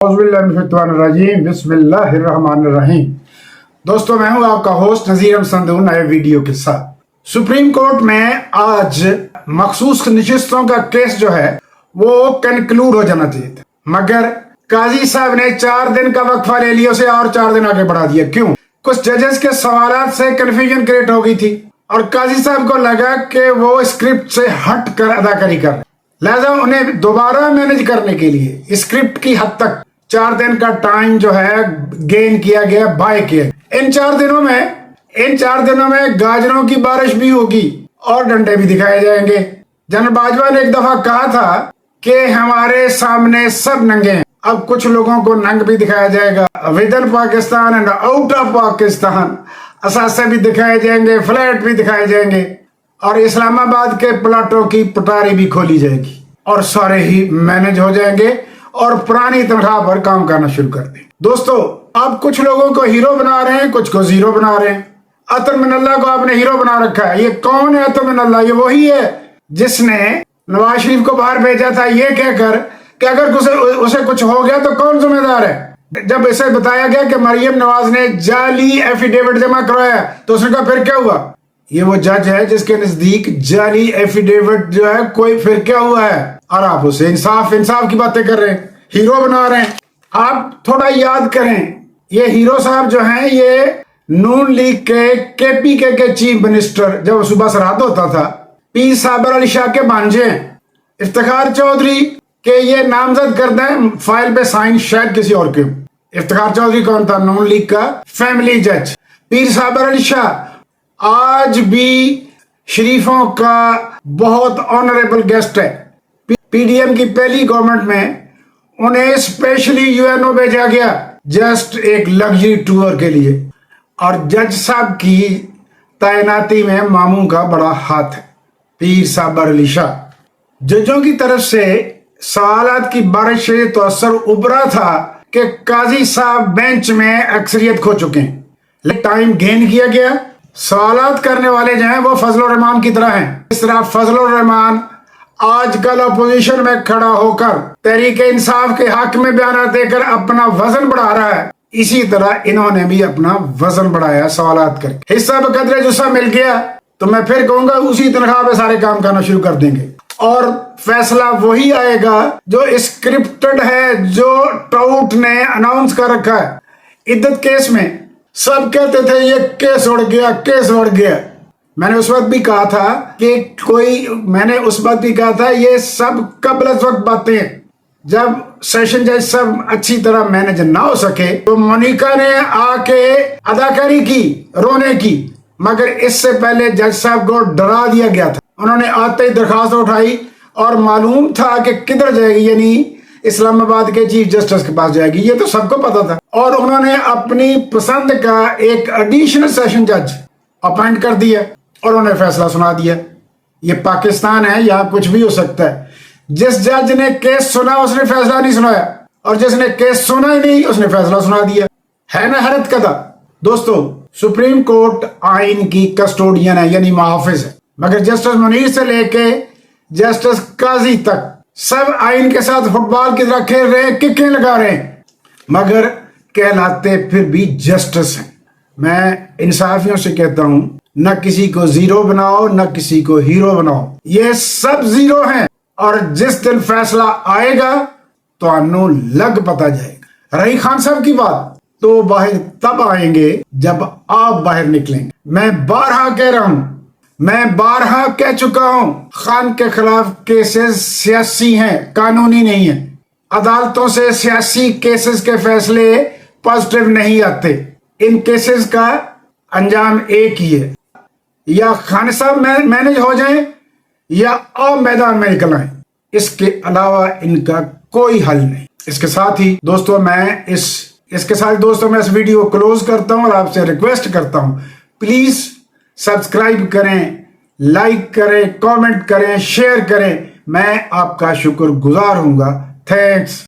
बिस्मिल्लाहिर्रहमानिर्रहीम। दोस्तों, मैं हूं आपका होस्ट नजीर अहमद संधू नए वीडियो के साथ। सुप्रीम कोर्ट में आज मखसूस नशिस्तों का केस जो है वो कंक्लूड हो जाना चाहिए था, मगर काजी साहब ने 4 दिन का वक्फा ले लिया, उसे और 4 दिन आगे बढ़ा दिया। क्यों? कुछ जजेस के सवालात से कंफ्यूजन क्रिएट हो गई थी और काजी साहब को लगा कि वो स्क्रिप्ट से हट कर अदाकारी कर रहे हैं, लिहाजा उन्हें दोबारा मैनेज करने के लिए स्क्रिप्ट की हद तक 4 दिन का टाइम जो है गेन किया गया, बाय किया। इन 4 दिनों में गाजरों की बारिश भी होगी और डंडे भी दिखाए जाएंगे। जनरल बाजवा ने एक दफा कहा था कि हमारे सामने सब नंगे हैं। अब कुछ लोगों को नंग भी दिखाया जाएगा, within Pakistan and out of Pakistan. असासे भी दिखाए जाएंगे, फ्लैट भी दिखाए जाएंगे और इस्लामाबाद के प्लाटों की पटारी भी खोली जाएगी और सारे ही मैनेज हो जाएंगे और पुरानी तनख्वाह पर काम करना शुरू कर दें। दोस्तों, आप कुछ लोगों को हीरो बना रहे हैं, कुछ को जीरो बना रहे हैं। अतर मिनल्ला को आपने हीरो बना रखा है। ये कौन है अतर मिनल्ला? ये वही है जिसने नवाज शरीफ को बाहर भेजा था ये कहकर कि अगर उसे कुछ हो गया तो कौन जिम्मेदार है। जब इसे बताया गया कि मरियम नवाज ने जाली एफिडेविट जमा करवाया तो उसने कहा फिर क्या हुआ? ये वो जज है जिसके नजदीक जाली एफिडेविट जो है कोई फिर क्या हुआ है, और आप उसे इंसाफ की बातें कर रहे हैं, हीरो बना रहे हैं। आप थोड़ा याद करें, ये हीरो साहब जो हैं ये नून लीग के केपीके के चीफ मिनिस्टर जब सूबा सरहद होता था, पीर साबर अली शाह के भांजे इफ्तिखार चौधरी के ये नामजद कर दें फाइल पे साइन शायद किसी और के। इफ्तिखार चौधरी कौन था? नून लीग का फैमिली जज। पीर साबर अली शाह आज भी शरीफों का बहुत ऑनरेबल गेस्ट है। पीडीएम की पहली गवर्नमेंट में उन्हें स्पेशली यूएनओ भेजा गया जस्ट एक लग्जरी टूर के लिए, और जज साहब की तैनाती में मामू का बड़ा हाथ है। पीर साबर अली शाह। जजों की तरफ से सवालात की बारिश से तो असर उभरा था कि काजी साहब बेंच में अक्सरियत खो चुके हैं, लेकिन टाइम गेन किया गया। सवालात करने वाले जो हैं वो फजलुर रहमान की तरह हैं। इस तरह फजलुर रहमान आजकल अपोजिशन में खड़ा होकर तहरीक इंसाफ के हक में बयान देकर अपना वजन बढ़ा रहा है, इसी तरह इन्होंने भी अपना वजन बढ़ाया सवालात करके। हिस्सा बकदरे जुस्सा मिल गया तो मैं फिर कहूंगा उसी तनख्वाह पे सारे काम करना शुरू कर देंगे और फैसला वही आएगा जो स्क्रिप्टेड है, जो ट्राउट ने अनाउंस कर रखा है। इद्दत केस में सब कहते थे ये केस उड़ गया। मैंने उस वक्त भी कहा था ये सब कबल वक्त बातें हैं। जब सेशन जज सब अच्छी तरह मैनेज ना हो सके तो मोनिका ने आके अदाकारी की, रोने की, मगर इससे पहले जज साहब को डरा दिया गया था। उन्होंने आते ही दरखास्त उठाई और मालूम था कि किधर जाएगी, यानी इस्लामाबाद के चीफ जस्टिस के पास जाएगी, ये तो सबको पता था। और उन्होंने अपनी पसंद का एक एडिशनल सेशन जज अपॉइंट कर दिया और उन्हें फैसला सुना दिया। ये पाकिस्तान है, यहाँ कुछ भी हो सकता है। जिस जज ने केस सुना उसने फैसला नहीं सुनाया और जिसने केस सुना ही नहीं उसने फैसला सुना दिया। है ना हैरत कदा? दोस्तों, सुप्रीम कोर्ट आइन की कस्टोडियन है, यानी मुहाफिज है, मगर जस्टिस मुनीर से लेके जस्टिस काजी तक सब आइन के साथ फुटबॉल की तरह खेल रहे हैं, किकें लगा रहे हैं, मगर कहलाते फिर भी जस्टिस हैं। मैं इंसाफियों से कहता हूं, न किसी को जीरो बनाओ न किसी को हीरो बनाओ, ये सब जीरो हैं और जिस दिन फैसला आएगा तो अनु लग पता जाएगा। रही खान साहब की बात, तो बाहर तब आएंगे जब आप बाहर निकलेंगे। मैं बारहा कह रहा हूं, मैं बारहा कह चुका हूं, खान के खिलाफ केसेस सियासी हैं, कानूनी नहीं है। अदालतों से सियासी केसेस के फैसले पॉजिटिव नहीं आते। इन केसेस का अंजाम एक ही है, या खान साहब मैनेज हो जाएं या आप मैदान में निकल आए, इसके अलावा इनका कोई हल नहीं। इसके साथ ही दोस्तों मैं इस वीडियो को क्लोज करता हूं और आपसे रिक्वेस्ट करता हूं, प्लीज सब्सक्राइब करें, लाइक करें, कमेंट करें, शेयर करें। मैं आपका शुक्रगुजार हूंगा। थैंक्स।